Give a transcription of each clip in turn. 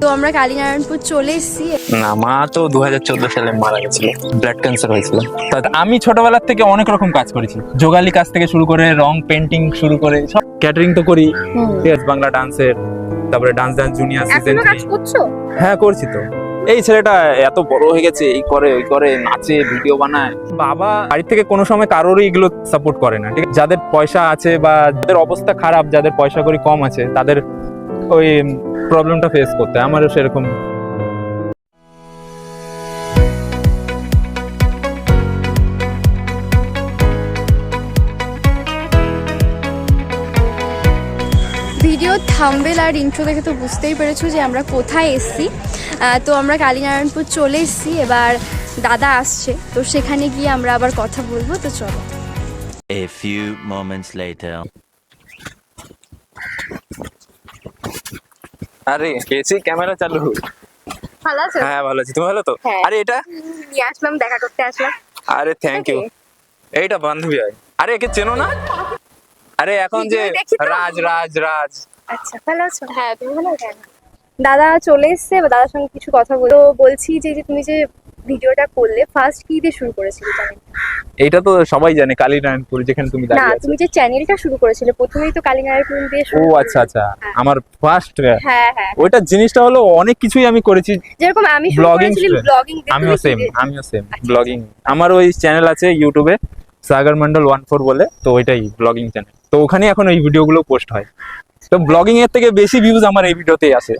তো আমরা কালীনারায়ণপুর চলে এসেছি। না, মা তো 2014 সালে মারা গেছিল, ব্লাড ক্যান্সার হয়েছিল। আমি ছোটবেলার থেকে অনেক রকম কাজ করেছি, যোগালি কাজ থেকে শুরু করে রং পেন্টিং শুরু করে সব, ক্যাটারিং তো করি, বাংলা ডান্সের, তারপরে ডান্স জুনিয়র সিজন কাজ করছো? হ্যাঁ করছি তো। এই ছেলেটা এত বড় হয়ে গেছে, এই করে ওই করে, নাচে, ভিডিও বানায়। বাবা বাড়ি থেকে কোনো সময় কারোরই এগুলো সাপোর্ট করে না, ঠিক আছে? যাদের পয়সা আছে বা যাদের অবস্থা খারাপ, যাদের পয়সা করি কম আছে, তাদের ওই প্রবলেমটা ফেস করতে হয়। আমারও সেরকম। ভিডিও থাম্বনেল আর ইন্ট্রো দেখে তো বুঝতেই পেরেছো যে আমরা কোথায় এসেছি। তো আমরা কালীনারায়ণপুর চলে এসেছি, এবার দাদা আসছে, তো সেখানে গিয়ে আমরা আবার কথা বলবো। তো চলো। A few moments later. আরে কেসি, ক্যামেরা চালু। ভালো আছো? হ্যাঁ ভালো আছি, তুমি ভালো তো? হ্যাঁ। আরে এটা নিয়ে আসলাম, দেখা করতে আসলাম। আরে থ্যাংক ইউ। এইটা বান্ধবী হয়। আরে একে চেনো না? আরে এখন যে রাজ রাজ রাজ। আচ্ছা, ভালো আছো? হ্যাঁ, তুমি ভালো আছো? দাদা চলে এসছে, এবার দাদার সঙ্গে কিছু কথা বলবো। বলছি যে তুমি যে ভিডিওটা করলে, ফার্স্ট কি দিয়ে শুরু করেছিলে চ্যানেল? এইটা তো সবাই জানে, কালীনারায়ণপুর যেখানে তুমি না, দাঁড়িয়ে আছো। তুমি যে চ্যানেলটা শুরু করেছিলে প্রথমেই তো কালীনারায়ণপুর দিয়ে ও শুরু আচ্ছা আচ্ছা, হ্যাঁ। আমার ফার্স্ট। হ্যাঁ হ্যাঁ, ওইটা জিনিসটা হলো অনেক কিছুই আমি করেছি। যেরকম আমি শুরু ব্লগিং, করেছিলাম ব্লগিং দিয়ে, আমিও সেম আচ্ছা, ব্লগিং। আমার ওই চ্যানেল আছে ইউটিউবে, সাগর মন্ডল 14 বলে, তো ওইটাই ব্লগিং চ্যানেল। তো ওখানে এখন এই ভিডিওগুলো পোস্ট হয়। তো ব্লগিং এর থেকে বেশি ভিউজ আমার এই ভিডিওতেই আসে।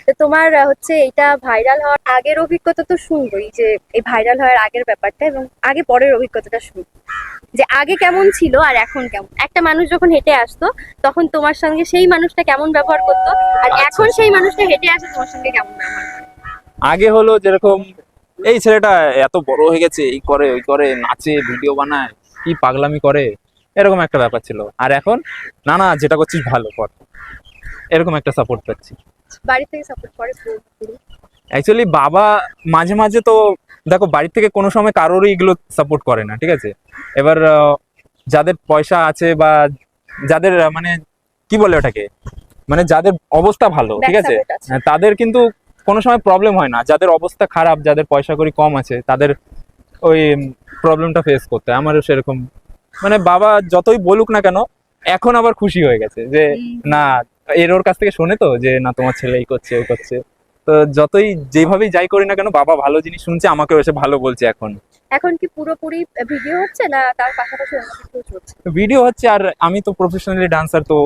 তো তোমার হচ্ছে এটা ভাইরাল হওয়ার আগের অভিজ্ঞতা তো শুনবোই, যে এই ভাইরাল হওয়ার আগের ব্যাপারটা এবং আগে পরের অভিজ্ঞতাটা শুনবো, যে আগে কেমন ছিল আর এখন কেমন। একটা মানুষ যখন হেঁটে আসতো তখন তোমার সঙ্গে সেই মানুষটা কেমন ব্যবহার করতো, আর আচ্ছা। এখন সেই মানুষটা হেঁটে আসে তোমার সঙ্গে কেমন ব্যবহার করে। আগে হলো যেরকম, এই ছেলেটা এত বড় হয়ে গেছে, এই করে ওই করে, নাচে, ভিডিও বানায়, কি পাগলামি করে, এরকম একটা ব্যাপার ছিল। আর এখন না না, যেটা করছিস ভালো কর, এরকম একটা সাপোর্ট পাচ্ছি। বাড়ি থেকে সাপোর্ট করে পুরোপুরি? অ্যাকচুয়ালি বাবা মাঝে মাঝে তো, দেখো বাড়ি থেকে কোনো সময় কারোরই এগুলো সাপোর্ট করে না, ঠিক আছে? এবার যাদের পয়সা আছে বা যাদের মানে কি বলে ওটাকে, মানে যাদের অবস্থা ভালো, ঠিক আছে, Back support আছে। তাদের কিন্তু কোনো সময় প্রবলেম হয় না। যাদের অবস্থা খারাপ, যাদের পয়সা করি কম আছে, তাদের ওই প্রবলেমটা ফেস করতে হয়। আমারও সেরকম। মানে বাবা যতই বলুক না কেন, এখন আবার খুশি হয়ে গেছে যে না, ওর কাছ থেকে শোনে তো যে না, তোমার ছেলে এই করছে ওই করছে। তো যতই যেভাবেই যাই করি না কেন, বাবা ভালো জিনিস শুনছে, আমাকে এসে ভালো বলছে। এখন এখন কি পুরোপুরি ভিডিও হচ্ছে না তার পাশাপাশি অন্য কিছু চলছে? ভিডিও হচ্ছে, আর আমি তো প্রফেশনালি ডান্সার, তো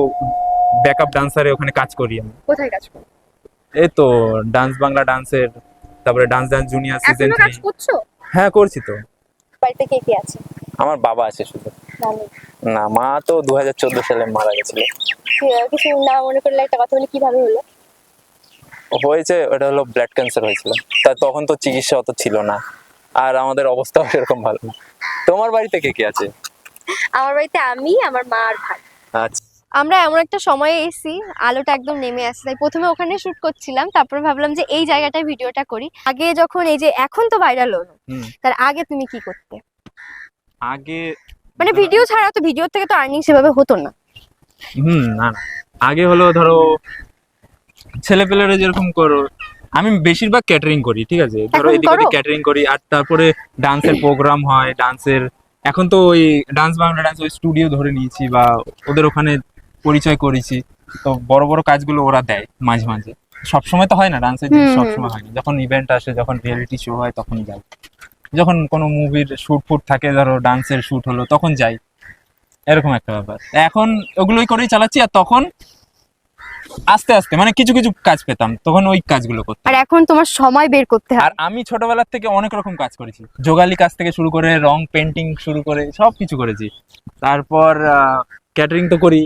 ব্যাকআপ ডান্সারে ওখানে কাজ করি আমি। কোথায় কাজ করো? এই তো ডান্স বাংলা ডান্সের, তারপরে ডান্স জুনিয়র সিজন এখনো কাজ 3। করছো? হ্যাঁ করছি তো। বাড়িতে কে কে আছে? আমার বাবা আছে শুধু। ভালো। না, মা তো 2014 সালে মারা গেছিল। কিছু না মনে করলে একটা কথা বলি, কিভাবে হলো? হয়েছে, ওটা হলো ব্লাড ক্যান্সার হয়েছিল। তা তখন তো চিকিৎসা অত ছিল না, আর আমাদের অবস্থাও সেরকম ভালো না। তোমার বাড়িতে কে কে আছে? আমার বাড়িতে আমি, আমার মা আর ভাই। আচ্ছা। আমরা এমন একটা সময়ে এসেছি, আলোটা একদম নেমে আসছে, তাই প্রথমে ওখানে শুট করছিলাম, তারপর ভাবলাম যে এই জায়গাটায় ভিডিওটা করি। আগে যখন এই যে এখন তো ভাইরাল হলো, তার আগে তুমি কি করতে? আগে মানে ভিডিও ছাড়া তো, ভিডিও থেকে তো আর্নিং সেভাবে হতো না। না না, আগে হলো ধরো ছেলেপেলেরা যেরকম করো, আমি বেশিরভাগ ক্যাটারিং করি, ঠিক আছে? ধরো এখন এদিকে করো? ক্যাটারিং করি, আর তারপরে ডান্সের প্রোগ্রাম হয়, ডান্সের। এখন তো ওই ডান্স বাংলা ডান্স ওই স্টুডিও ধরে নিয়েছি, বা ওদের ওখানে পরিচয় করেছি। তো বড় বড় কাজগুলো ওরা দেয় মাঝে মাঝে, সবসময় তো হয় না, ডান্সের জিনিস সবসময় হয় না। যখন ইভেন্ট আসে, যখন রিয়েলিটি শো হয়, তখন যাই। যখন কোনো মুভির শুট ফুট থাকে, ধরো ডান্সের শুট হলো, তখন যাই। এরকম একটা ব্যাপার। এখন ওগুলোই করেই চালাচ্ছি। আর তখন আস্তে আস্তে মানে কিছু কিছু কাজ পেতাম, তখন ওই কাজগুলো করতাম। আর এখন তোমার সময় বের করতে আর হয়। আমি ছোটবেলার থেকে অনেক রকম কাজ করেছি, যোগালি কাজ থেকে শুরু করে রং পেন্টিং শুরু করে সব কিছু করেছি। তারপর ক্যাটারিং তো করি,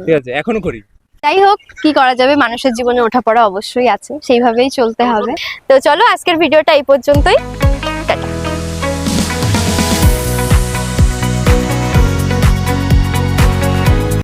ঠিক আছে, এখনো করি। যাই হোক, কি করা যাবে, মানুষের জীবনে ওঠাপড়া অবশ্যই আছে, সেইভাবেই চলতে হবে। তো চলো, আজকের ভিডিওটা এই পর্যন্তই।